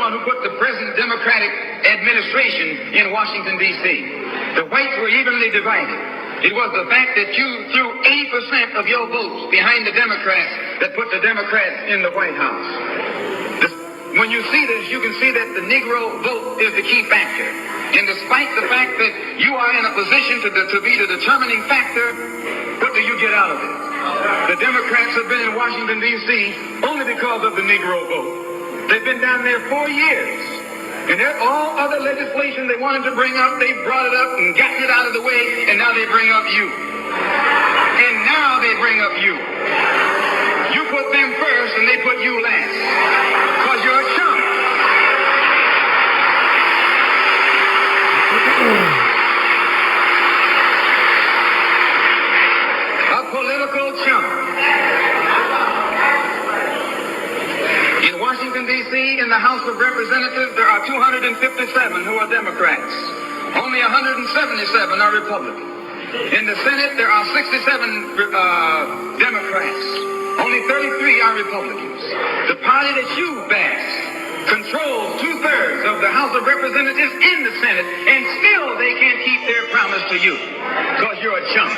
one who put the present Democratic administration in Washington, D.C. The whites were evenly divided. It was the fact that you threw 80% of your votes behind the Democrats that put the Democrats in the White House. When you see this, you can see that the Negro vote is the key factor. And despite the fact that you are in a position to be the determining factor, what do you get out of it? The Democrats have been in Washington, D.C. only because of the Negro vote. They've been down there 4 years. And all other legislation they wanted to bring up, they brought it up and gotten it out of the way, and now they bring up you. And now they bring up you. You put them first, and they put you last. Because you're a chump. A political chump. In Washington, D.C., in the House of Representatives, there are 257 who are Democrats. Only 177 are Republicans. In the Senate, there are 67 Democrats. Only 33 are Republicans. The party that you bashed controls 2/3 of the House of Representatives in the Senate, and still they can't keep their promise to you because you're a chump.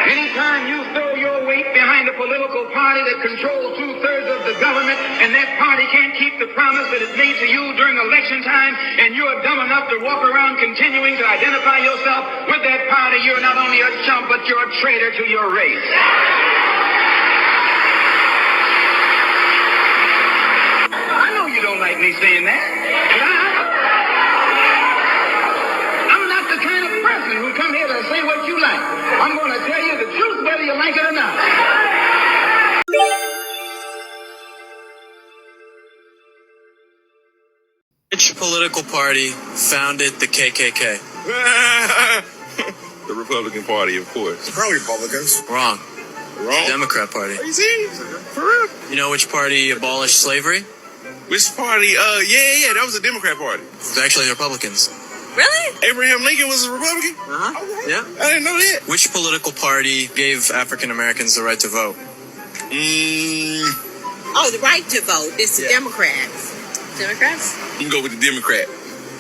Anytime you throw your weight behind a political party that controls 2/3 of the government, and that party can't keep the promise that it made to you during election time, and you're dumb enough to walk around continuing to identify yourself with that party, you're not only a chump, but you're a traitor to your race. I know you don't like me saying that, but I'm not the kind of person who come here to say what you like. I'm going to tell you the truth whether you like it or not. Which political party founded the KKK? The Republican Party, of course. Probably Republicans. Wrong. Wrong? Democrat Party. Are you serious? For real? You know which party abolished slavery? Which party? Yeah, that was the Democrat Party. It's actually the Republicans. Really? Abraham Lincoln was a Republican? Uh-huh. Okay. Yeah. I didn't know that. Which political party gave African Americans the right to vote? Oh, the right to vote. It's the Yeah. Democrats. Democrats? You can go with the Democrat.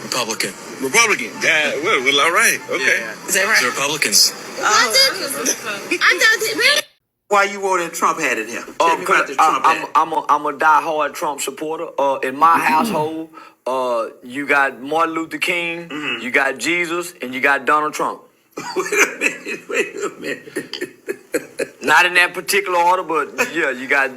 Republican. Republican. Yeah, well, all right. Okay. Yeah. Is that right? The Republicans. I thought really? Why you wore that Trump hat in here? Tell me about the Trump hat. I'm a diehard Trump supporter. In my household, you got Martin Luther King, you got Jesus, and you got Donald Trump. Wait a minute. Not in that particular order, but yeah, you got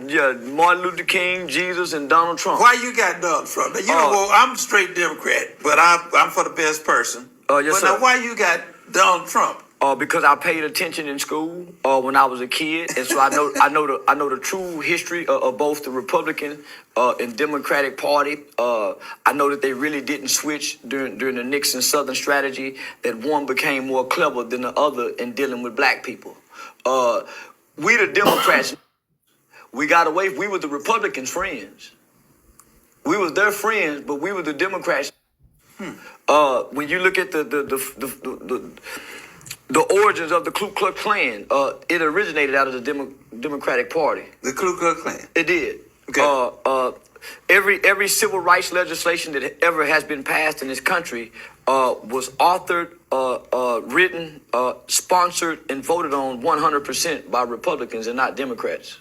Martin Luther King, Jesus, and Donald Trump. Why you got Donald Trump? Now, you know, well, I'm a straight Democrat, but I'm for the best person. Yes, but sir. now, why you got Donald Trump? Because I paid attention in school when I was a kid, and so I know the true history of both the Republican and Democratic Party. I know that they really didn't switch during the Nixon Southern strategy. That one became more clever than the other in dealing with black people. We the Democrats, we got away. We were the Republicans' friends. We was their friends, but we were the Democrats. When you look at the origins of the Ku Klux Klan, it originated out of the Democratic Party. The Ku Klux Klan. It did. Okay. Every civil rights legislation that ever has been passed in this country was authored, written, sponsored, and voted on 100% by Republicans and not Democrats.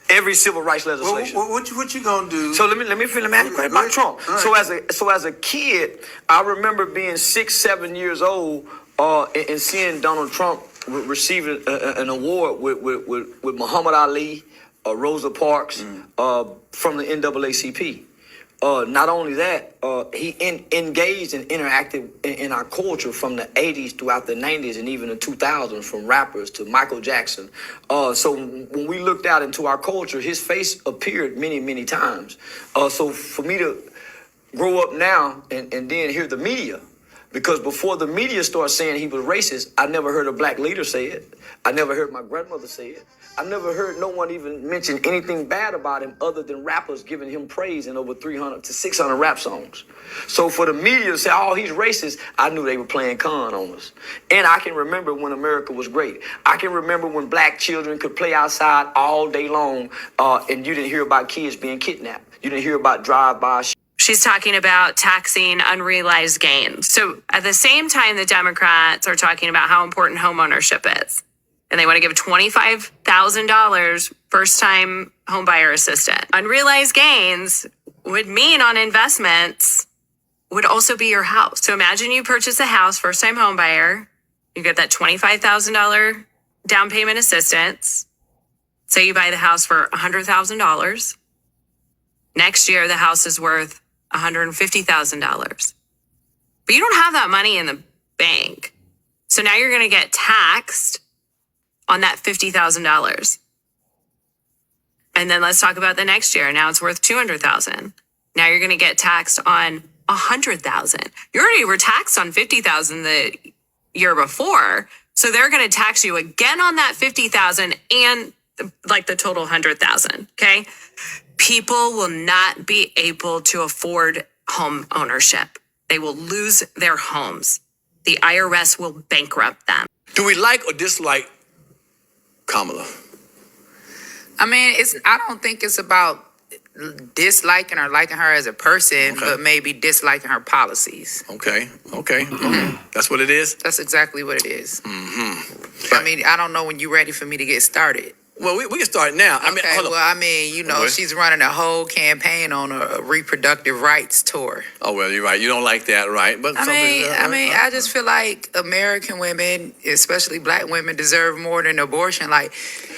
Every civil rights legislation. Well, what you gonna do? So let me ask you about Trump. Right. So as a kid, I remember being 6, 7 years old and seeing Donald Trump receiving an award with Muhammad Ali, Rosa Parks from the NAACP. Not only that, he engaged and interacted in our culture from the 80s throughout the 90s and even the 2000s, from rappers to Michael Jackson. So when we looked out into our culture, his face appeared many, many times. So for me to grow up now and then hear the media Because before the media started saying he was racist, I never heard a black leader say it. I never heard my grandmother say it. I never heard no one even mention anything bad about him other than rappers giving him praise in over 300 to 600 rap songs. So for the media to say, oh, he's racist, I knew they were playing con on us. And I can remember when America was great. I can remember when black children could play outside all day long and you didn't hear about kids being kidnapped. You didn't hear about drive-by. She's talking about taxing unrealized gains. So at the same time, the Democrats are talking about how important homeownership is. And they want to give $25,000 first-time homebuyer assistance. Unrealized gains would mean on investments would also be your house. So imagine you purchase a house, first-time homebuyer. You get that $25,000 down payment assistance. Say you buy the house for $100,000. Next year, the house is worth $150,000. But you don't have that money in the bank. So now you're going to get taxed on that $50,000. And then let's talk about the next year. Now it's worth $200,000. Now you're going to get taxed on $100,000. You already were taxed on $50,000 the year before. So they're going to tax you again on that $50,000 and like the total $100,000. Okay. People will not be able to afford home ownership. They will lose their homes. The IRS will bankrupt them. Do we like or dislike Kamala? I mean, I don't think it's about disliking or liking her as a person, but maybe disliking her policies. Okay. That's what it is? That's exactly what it is. I mean, I don't know when you're ready for me to get started. Well, we can start now. I mean, hold on. Well, I mean, you know, she's running a whole campaign on a reproductive rights tour. Oh, well, you're right. You don't like that, right? But I just feel like American women, especially black women, deserve more than abortion. Like,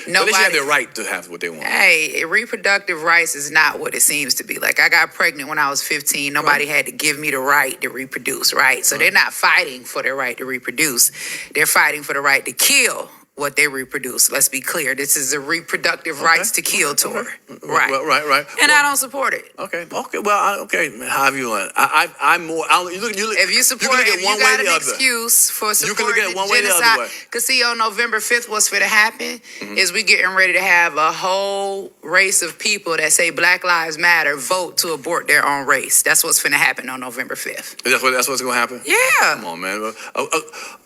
nobody. They should have the right to have what they want. Hey, reproductive rights is not what it seems to be. Like, I got pregnant when I was 15. Nobody had to give me the right to reproduce, right? So they're not fighting for their right to reproduce. They're fighting for the right to kill what they reproduce. Let's be clear. This is a reproductive rights to kill tour. Right. Right. And I don't support it. Okay. Well, how have you learned? I'm more. If you support it, if you got an excuse for supporting genocide, because see, on November 5th, what's going to happen is we getting ready to have a whole race of people that say Black Lives Matter vote to abort their own race. That's what's going to happen on November 5th. That's what's going to happen? Yeah. Come on, man.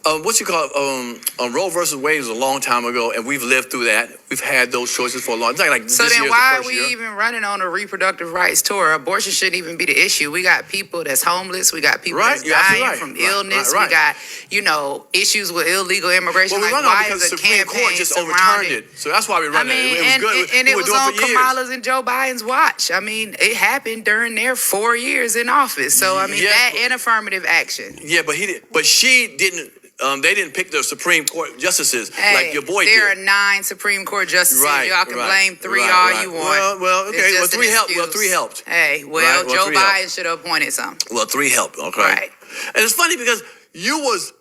What you call it? Roe versus Wade was a long time ago, and we've lived through that. We've had those choices for a long time. Like so this then why are we even running on a reproductive rights tour? Abortion shouldn't even be the issue. We got people that's homeless. We got people that's dying from illness. We got, issues with illegal immigration. Well, we run on because the Supreme Court just overturned it. So that's why we run it. It was good. And it was on Kamala's and Joe Biden's watch. I mean, it happened during their 4 years in office. So, that and affirmative action. Yeah, but she didn't. They didn't pick the Supreme Court justices like your boy did. There are 9 Supreme Court justices. Y'all can blame 3 all you want. Well, okay. Well, 3 helped. Well, 3 helped. Hey, Joe Biden should have appointed some. Well, 3 helped. Okay. Right. And it's funny because you was.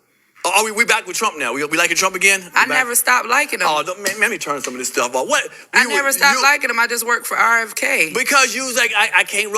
Are we back with Trump now? We liking Trump again? I never stopped liking him. Oh, let me turn some of this stuff off. What? I never stopped liking him. I just worked for RFK. Because you was like, I can't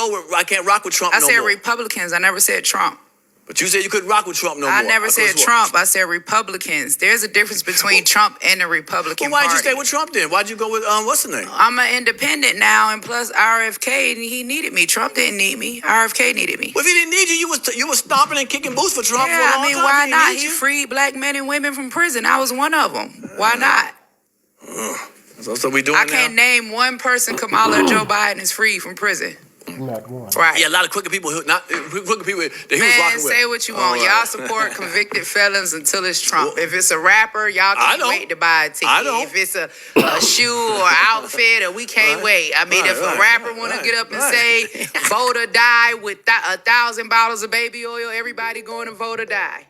rock with Trump no more. I said Republicans. I never said Trump. But you said you couldn't rock with Trump no more. I never said Trump. I said Republicans. There's a difference between Trump and the Republican Party. Why'd you stay with Trump then? Why'd you go with, what's the name? I'm an independent now, and plus RFK, he needed me. Trump didn't need me. RFK needed me. Well, if he didn't need you was stomping and kicking boots for Trump for a long time. Why not? He freed black men and women from prison. I was one of them. Why not? So we doing I can't name one person Kamala or Joe Biden is freed from prison. Right. Yeah, a lot of crooked people that he was rocking with. Say what you want. Y'all support convicted felons until it's Trump. If it's a rapper, y'all can't wait to buy a ticket. If it's a shoe or outfit, or we can't wait. I mean, if a rapper want to get up and say, vote or die with 1,000 bottles of baby oil, everybody going to vote or die.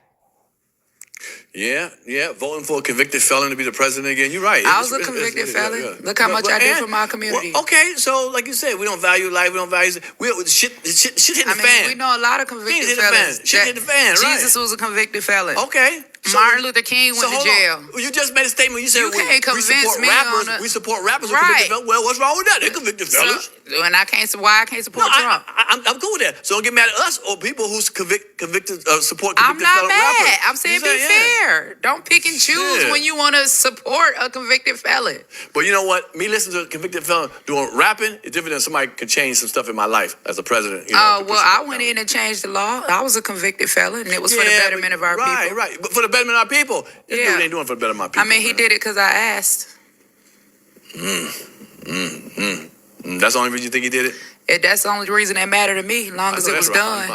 Yeah, voting for a convicted felon to be the president again. You're right. I was a convicted felon. Yeah. Look how much I did for my community. Well, okay, so like you said, we don't value life. We don't value shit hitting the fan. We know a lot of convicted felons. Shit hit the fan. Right? Jesus was a convicted felon. Okay, Martin Luther King went to hold jail. on. You just made a statement. You said You can't we convince support me rappers. on a- We support rappers who Right. convicted fellas. Well, what's wrong with that? They're convicted fellas. And I can't. Why I can't support Trump? I'm cool with that. So don't get mad at us or people who convicted support convicted I'm not fellow mad. rappers. I'm saying You be fair. Don't pick and choose Shit. when you want to support a convicted felon. But you know what? Me listening to a convicted felon doing rapping is different than somebody can change some stuff in my life as a president. You know, Oh, to well, push I it went down. in and changed the law. I was a convicted felon, and it was for the Yeah, betterment of our right, people. Right, but for the betterment of our people. This Yeah. dude ain't doing for the betterment of my people. I mean, he did it because I asked. That's the only reason you think he did it? That's the only reason that mattered to me, as long as it was done.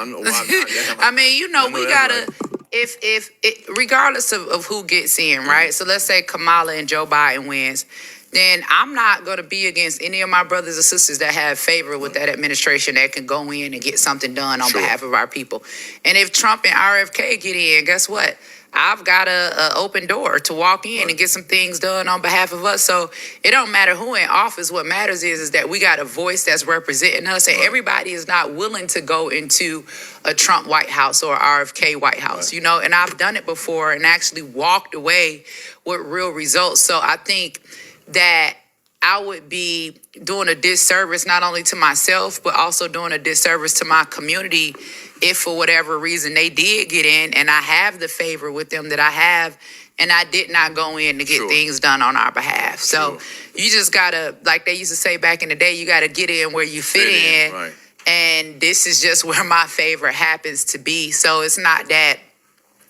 I mean, you know, we gotta. If regardless of who gets in, right? So let's say Kamala and Joe Biden wins, then I'm not gonna be against any of my brothers or sisters that have favor with that administration that can go in and get something done on behalf of our people. And if Trump and RFK get in, guess what? I've got a open door to walk in and get some things done on behalf of us. So it don't matter who in office. What matters is that we got a voice that's representing us, and everybody is not willing to go into a Trump White House or RFK White House, you know. And I've done it before and actually walked away with real results. So I think that I would be doing a disservice not only to myself, but also doing a disservice to my community if for whatever reason they did get in and I have the favor with them that I have, and I did not go in to get things done on our behalf. So you just gotta, like they used to say back in the day, you gotta get in where you fit in. Right. And this is just where my favor happens to be. So it's not that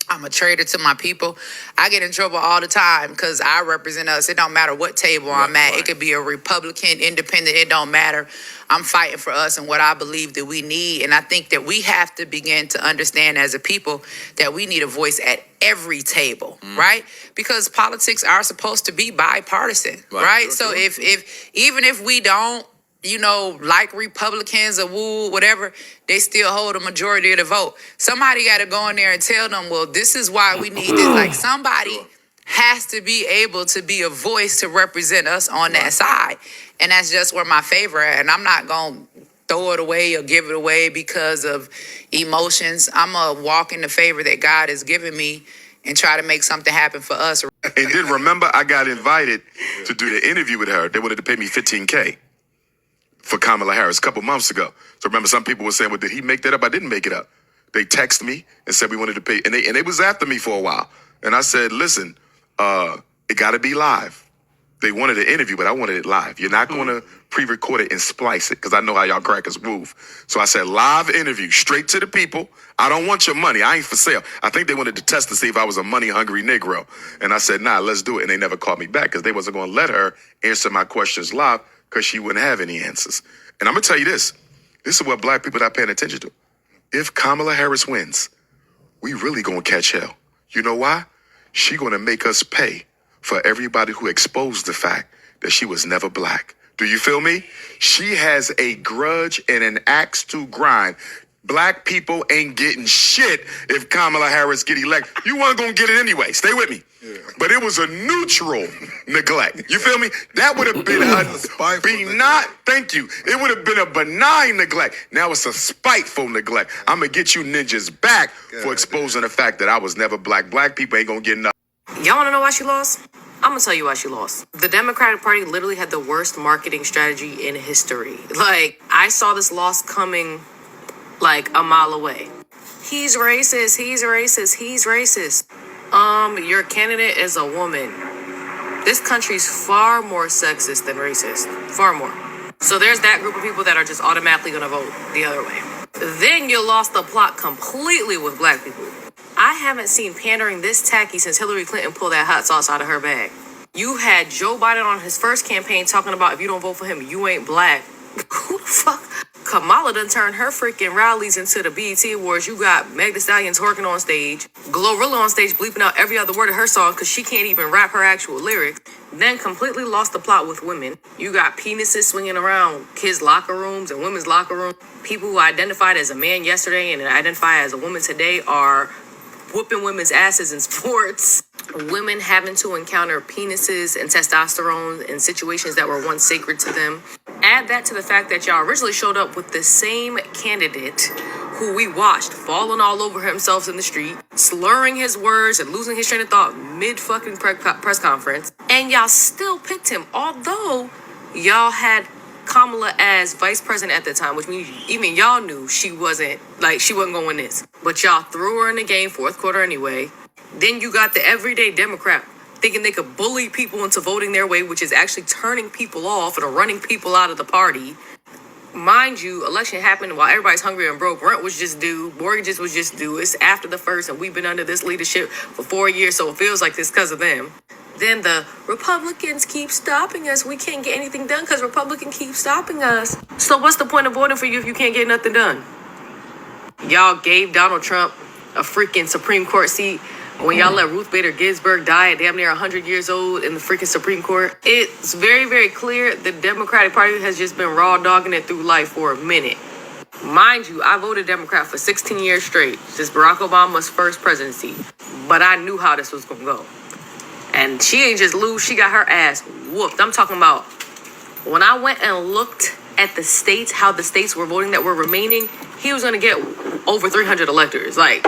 I'm a traitor to my people. I get in trouble all the time because I represent us. It don't matter what table I'm at. It could be a Republican, independent. It don't matter. I'm fighting for us and what I believe that we need. And I think that we have to begin to understand as a people that we need a voice at every table, right? Because politics are supposed to be bipartisan, right? So if even if we don't, you know, like Republicans or woo, whatever, they still hold a majority of the vote. Somebody got to go in there and tell them, well, this is why we need this. Like somebody has to be able to be a voice to represent us on that side. And that's just where my favor at. And I'm not going to throw it away or give it away because of emotions. I'm going to walk in the favor that God has given me and try to make something happen for us. And then remember, I got invited to do the interview with her. They wanted to pay me $15K. For Kamala Harris a couple months ago. So remember, some people were saying, well, did he make that up? I didn't make it up. They texted me and said we wanted to pay, and they was after me for a while. And I said, listen, it got to be live. They wanted an interview, but I wanted it live. You're not going to pre-record it and splice it because I know how y'all crackers move. So I said, live interview, straight to the people. I don't want your money. I ain't for sale. I think they wanted to test to see if I was a money-hungry Negro. And I said, nah, let's do it. And they never called me back because they wasn't going to let her answer my questions live because she wouldn't have any answers. And I'm going to tell you this. This is what black people not paying attention to. If Kamala Harris wins, we really going to catch hell. You know why? She going to make us pay for everybody who exposed the fact that she was never black. Do you feel me? She has a grudge and an axe to grind. Black people ain't getting shit if Kamala Harris get elected. You weren't going to get it anyway. Stay with me. Yeah. But it was a neutral neglect. You feel me? That would have been thank you. It would have been a benign neglect. Now it's a spiteful neglect. I'm going to get you ninjas back for exposing the fact that I was never black. Black people ain't going to get nothing. Y'all want to know why she lost? I'm going to tell you why she lost. The Democratic Party literally had the worst marketing strategy in history. Like, I saw this loss coming like a mile away. He's racist. He's racist. He's racist. Your candidate is a woman. This country's far more sexist than racist. Far more. So there's that group of people that are just automatically going to vote the other way. Then you lost the plot completely with black people. I haven't seen pandering this tacky since Hillary Clinton pulled that hot sauce out of her bag. You had Joe Biden on his first campaign talking about if you don't vote for him, you ain't black. Who the fuck? Kamala done turned her freaking rallies into the BET Awards. You got Meg Thee Stallion twerking on stage, Glorilla on stage bleeping out every other word of her song because she can't even rap her actual lyrics. Then completely lost the plot with women. You got penises swinging around kids' locker rooms and women's locker rooms. People who identified as a man yesterday and identify as a woman today are whooping women's asses in sports. Women having to encounter penises and testosterone in situations that were once sacred to them. Add that to the fact that y'all originally showed up with the same candidate who we watched falling all over himself in the street, slurring his words and losing his train of thought mid fucking press conference, and y'all still picked him, although y'all had Kamala as vice president at the time, which means even y'all knew she wasn't going to win this. But y'all threw her in the game fourth quarter anyway. Then you got the everyday Democrat thinking they could bully people into voting their way, which is actually turning people off and running people out of the party. Mind you, election happened while everybody's hungry and broke. Rent was just due. Mortgages was just due. It's after the first, and we've been under this leadership for 4 years, so it feels like it's because of them. Then the Republicans keep stopping us. We can't get anything done because Republicans keep stopping us. So what's the point of voting for you if you can't get nothing done? Y'all gave Donald Trump a freaking Supreme Court seat when y'all let Ruth Bader Ginsburg die at damn near 100 years old in the freaking Supreme Court. It's very, very clear the Democratic Party has just been raw dogging it through life for a minute. Mind you, I voted Democrat for 16 years straight since Barack Obama's first presidency, but I knew how this was going to go. And she ain't just lose, she got her ass whooped. I'm talking about when I went and looked at the states, how the states were voting that were remaining, he was going to get over 300 electors. Like,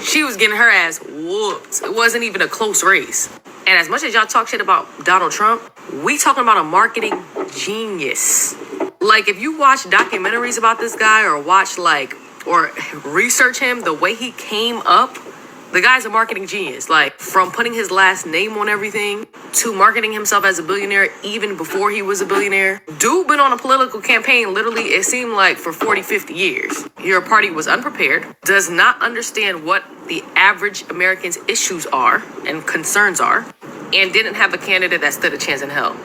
she was getting her ass whooped. It wasn't even a close race. And as much as y'all talk shit about Donald Trump, we talking about a marketing genius. Like, if you watch documentaries about this guy or research him, the way he came up, the guy's a marketing genius. Like, from putting his last name on everything to marketing himself as a billionaire even before he was a billionaire. Dude been on a political campaign literally, it seemed like, for 40, 50 years. Your party was unprepared, does not understand what the average American's issues are and concerns are, and didn't have a candidate that stood a chance in hell.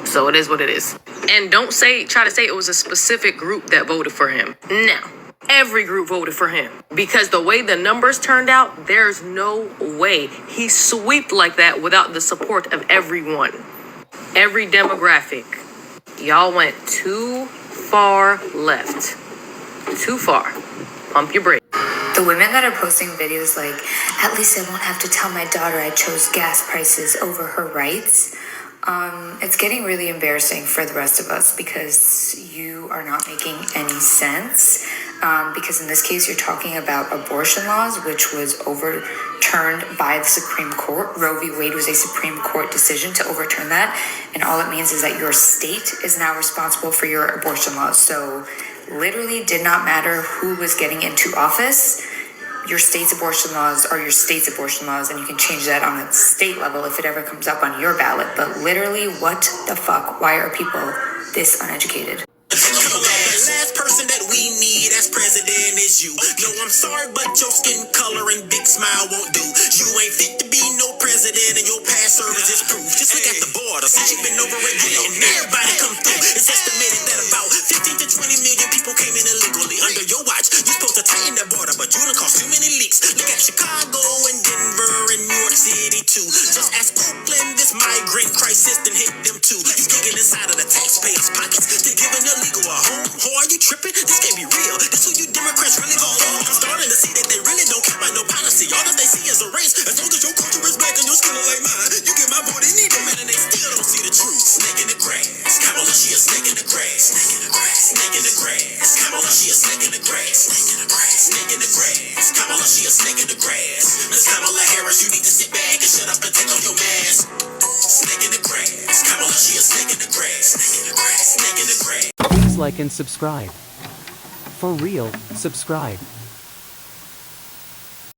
So it is what it is. And don't try to say it was a specific group that voted for him. No. Every group voted for him because the way the numbers turned out, there's no way he swept like that without the support of everyone. Every demographic. Y'all went too far left. Too far. Pump your brakes. The women that are posting videos like, at least I won't have to tell my daughter I chose gas prices over her rights. It's getting really embarrassing for the rest of us because you are not making any sense. Because in this case, you're talking about abortion laws, which was overturned by the Supreme Court. Roe v. Wade was a Supreme Court decision to overturn that. And all it means is that your state is now responsible for your abortion laws. So literally did not matter who was getting into office. Your state's abortion laws are your state's abortion laws, and you can change that on a state level if it ever comes up on your ballot. But literally, what the fuck? Why are people this uneducated? The last person that we need as president is you. No, I'm sorry, but your skin color and big smile won't do. You ain't fit to be no president, and your past service is proof. Just look at the border, since you've been over it, and everybody come through. It's estimated that about 15 to 20 million people came in illegally under your watch. You're supposed to tighten that border, but you done caused too many leaks. Look at Chicago and Denver and New York City too. Just ask Oakland, this migrant crisis done hit them too. You digging inside of the taxpayers' pockets to giving illegal a home. Oh, are you tripping? This can't be real. This who you Democrats really call home. I'm starting to see that they really don't care about no policy. All that they see is a race. As long as your culture is black and your skin is like mine, you get my vote. They need them, man, and they still don't see the truth. Snake in the grass. Kamala, she a snake in the grass. Snake in the grass. Snake in the grass. Kamala, she a snake in the grass. Snake in the grass. Snake in the grass. Kamala, she a snake in the grass. Miss Kamala Harris, you need to sit back and shut up and take off your mask. Snake in the grass. Kamala, she a snake in the grass. Snake in the grass. Snake in the grass. Please like and subscribe. For real, subscribe.